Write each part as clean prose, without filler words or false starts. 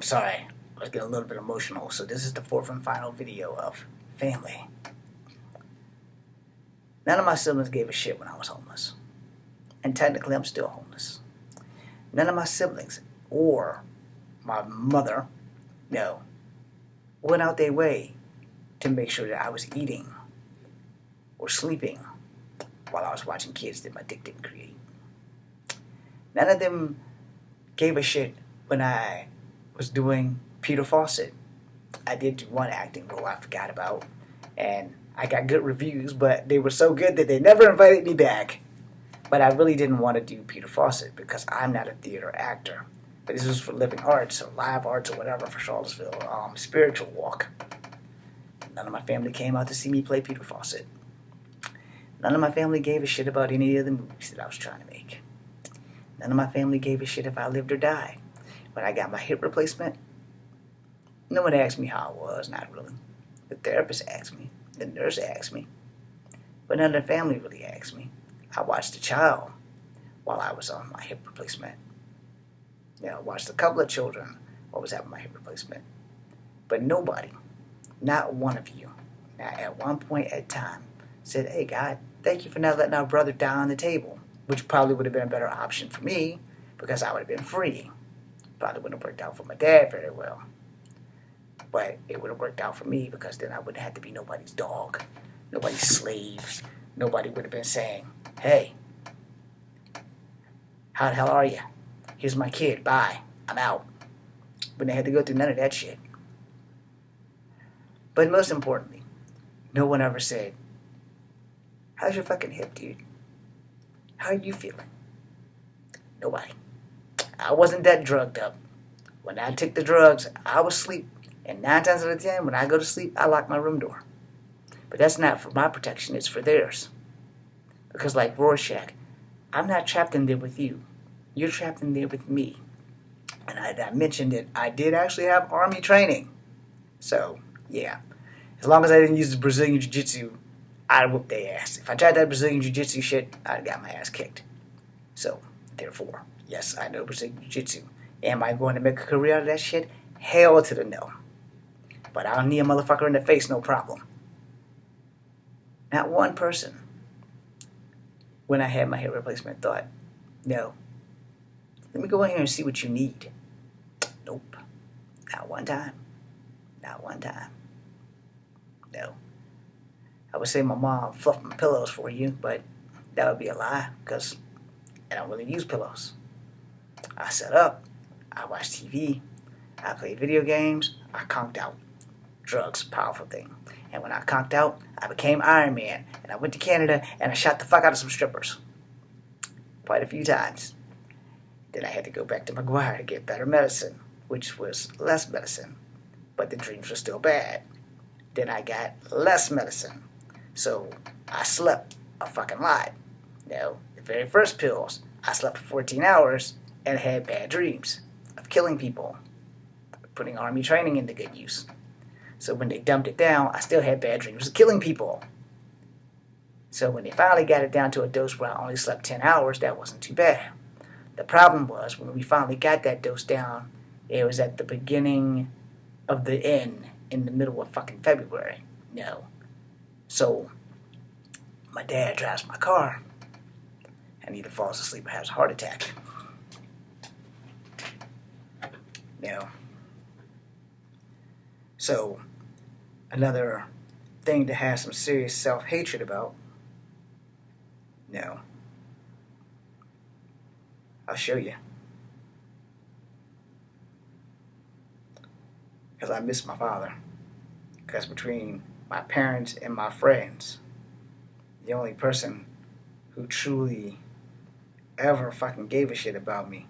I'm sorry, I was getting a little bit emotional, so this is the fourth and final video of family. None of my siblings gave a shit when I was homeless. And technically, I'm still homeless. None of my siblings, or my mother, no, went out their way to make sure that I was eating or sleeping while I was watching kids that my dick didn't create. None of them gave a shit when I was doing Pt4. I did do one acting role I forgot about, and I got good reviews, but they were so good that they never invited me back. But I really didn't want to do Pt4 because I'm not a theater actor. But this was for living arts or live arts or whatever for Charlottesville, spiritual walk. None of my family came out to see me play Pt4. None of my family gave a shit about any of the movies that I was trying to make. None of my family gave a shit if I lived or died. When I got my hip replacement, no one asked me how I was, not really. The therapist asked me. The nurse asked me. But none of the family really asked me. I watched a child while I was on my hip replacement. I watched a couple of children while I was having my hip replacement. But nobody, not one of you, not at one point at time, said, "Hey, God, thank you for not letting our brother die on the table," which probably would have been a better option for me because I would have been free. Probably wouldn't have worked out for my dad very well. But it would have worked out for me because then I wouldn't have to be nobody's dog, nobody's slave. Nobody would have been saying, "Hey, how the hell are you? Here's my kid. Bye. I'm out." But they had to go through none of that shit. But most importantly, no one ever said, "How's your fucking hip, dude? How are you feeling?" Nobody. I wasn't that drugged up. When I took the drugs, I was asleep. And 9 times out of 10, when I go to sleep, I lock my room door. But that's not for my protection, it's for theirs. Because like Rorschach, I'm not trapped in there with you. You're trapped in there with me. And I mentioned that I did actually have army training. So, yeah. As long as I didn't use the Brazilian Jiu-Jitsu, I'd whoop their ass. If I tried that Brazilian Jiu-Jitsu shit, I'd have got my ass kicked. So, therefore, yes, I know Brazilian Jiu-Jitsu. Am I going to make a career out of that shit? Hell to the no. But I'll knee a motherfucker in the face, no problem. Not one person, when I had my hip replacement, thought, "No, let me go in here and see what you need." Nope. Not one time. Not one time. No. I would say my mom fluffed my pillows for you, but that would be a lie, because I don't really use pillows. I sat up, I watched TV, I played video games, I conked out. Drugs, powerful thing. And when I conked out, I became Iron Man, and I went to Canada, and I shot the fuck out of some strippers. Quite a few times. Then I had to go back to McGuire to get better medicine, which was less medicine, but the dreams were still bad. Then I got less medicine, so I slept a fucking lot. The very first pills, I slept for 14 hours and had bad dreams of killing people, putting army training into good use. So when they dumped it down, I still had bad dreams of killing people. So when they finally got it down to a dose where I only slept 10 hours, that wasn't too bad. The problem was, when we finally got that dose down, it was at the beginning of the end, in the middle of fucking February. So my dad drives my car, and either falls asleep or has a heart attack. So another thing to have some serious self-hatred about. I'll show you. Because I miss my father. Because between my parents and my friends, the only person who truly ever fucking gave a shit about me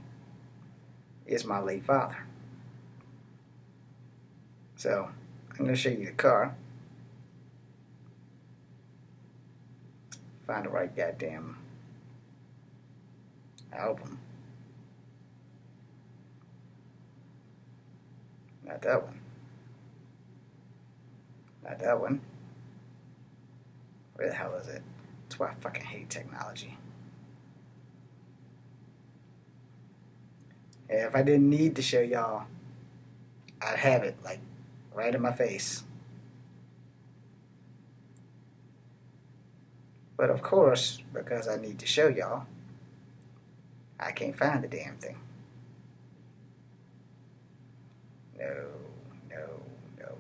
is my late father. So, I'm going to show you the car. Find the right goddamn album. Not that one. Not that one. Where the hell is it? That's why I fucking hate technology. And if I didn't need to show y'all I'd have it like right in my face. But of course, because I need to show y'all, I can't find the damn thing. No, no, no.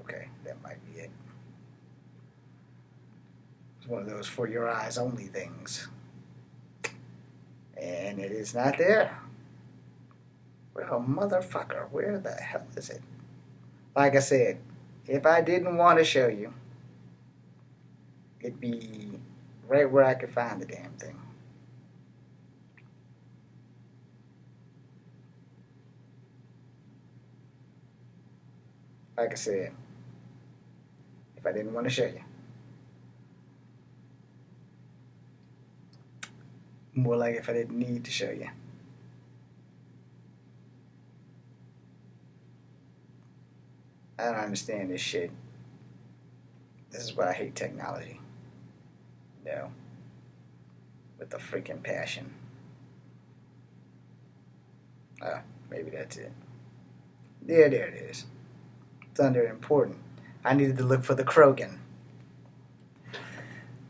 Okay, that might be it. It's one of those for your eyes only things. And it is not there. Well, motherfucker, where the hell is it? Like I said, if I didn't want to show you, it'd be right where I could find the damn thing. Like I said, if I didn't want to show you. More like if I didn't need to show you. I don't understand this shit. This is why I hate technology. No. With a freaking passion. Maybe that's it. There it is. It's under important. I needed to look for the Krogan.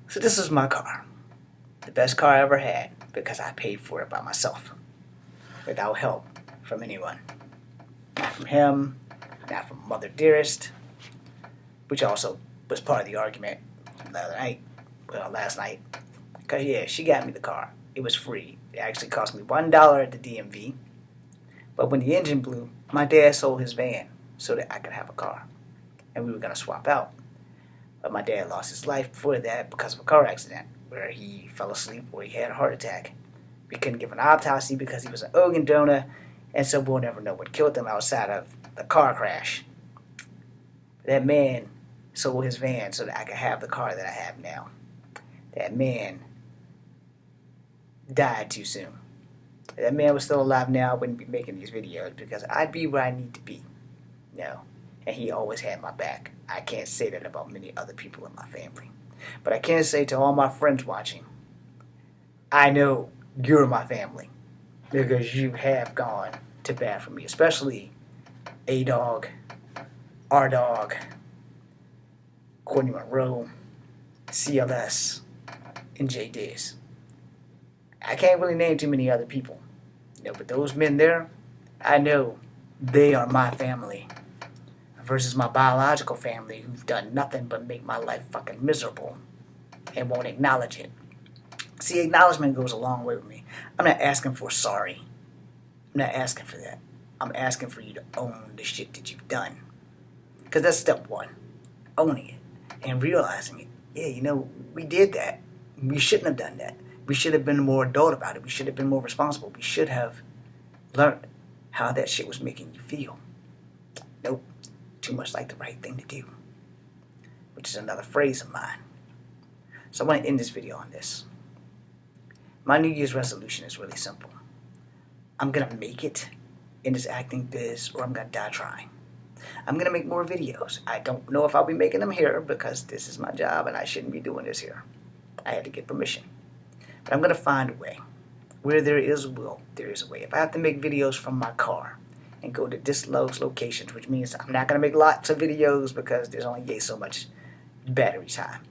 So this is my car. The best car I ever had because I paid for it by myself. Without help from anyone. Not from him, not from Mother Dearest, which also was part of the argument last night. Because, yeah, she got me the car. It was free. It actually cost me $1 at the DMV. But when the engine blew, my dad sold his van so that I could have a car. And we were going to swap out. But my dad lost his life before that because of a car accident where he fell asleep or he had a heart attack. We couldn't give an autopsy because he was an organ donor, and so we'll never know what killed him outside of the car crash. That man sold his van so that I could have the car that I have now. That man died too soon. If that man was still alive now, I wouldn't be making these videos because I'd be where I need to be. No. And he always had my back. I can't say that about many other people in my family. But I can say to all my friends watching, I know you're my family because you have gone to bat for me, especially A-Dog, R-Dog, Courtney Monroe, CLS, and J. Diz. I can't really name too many other people. But those men there, I know they are my family versus my biological family who've done nothing but make my life fucking miserable and won't acknowledge it. See, acknowledgement goes a long way with me. I'm not asking for sorry. I'm not asking for that. I'm asking for you to own the shit that you've done. Because that's step one. Owning it and realizing it. Yeah, we did that. We shouldn't have done that. We should have been more adult about it. We should have been more responsible. We should have learned how that shit was making you feel. Nope. Too much like the right thing to do. Which is another phrase of mine. So I want to end this video on this. My New Year's resolution is really simple. I'm going to make it in this acting biz or I'm going to die trying. I'm going to make more videos. I don't know if I'll be making them here because this is my job and I shouldn't be doing this here. I had to get permission. But I'm going to find a way. Where there is a will, there is a way. If I have to make videos from my car and go to disclosed locations, which means I'm not going to make lots of videos because there's only so much battery time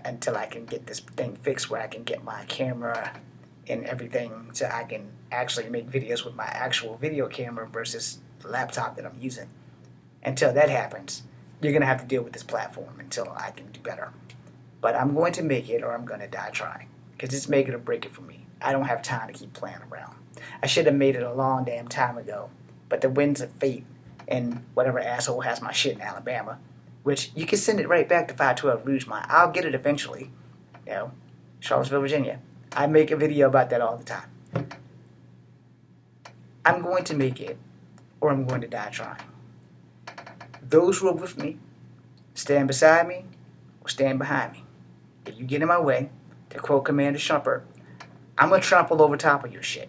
until I can get this thing fixed where I can get my camera and everything so I can actually make videos with my actual video camera versus the laptop that I'm using. Until that happens, you're going to have to deal with this platform until I can do better. But I'm going to make it or I'm going to die trying. Because it's make it or break it for me. I don't have time to keep playing around. I should have made it a long damn time ago. But the winds of fate and whatever asshole has my shit in Alabama, which you can send it right back to 512 Rougemont. I'll get it eventually. Charlottesville, Virginia. I make a video about that all the time. I'm going to make it or I'm going to die trying. Those who are with me, stand beside me or stand behind me. If you get in my way, to quote Commander Shumpert, I'm going to trample over top of your shit.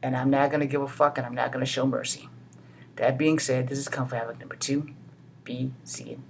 And I'm not going to give a fuck and I'm not going to show mercy. That being said, this is Kung Fu Havoc number 2. Be seeing you.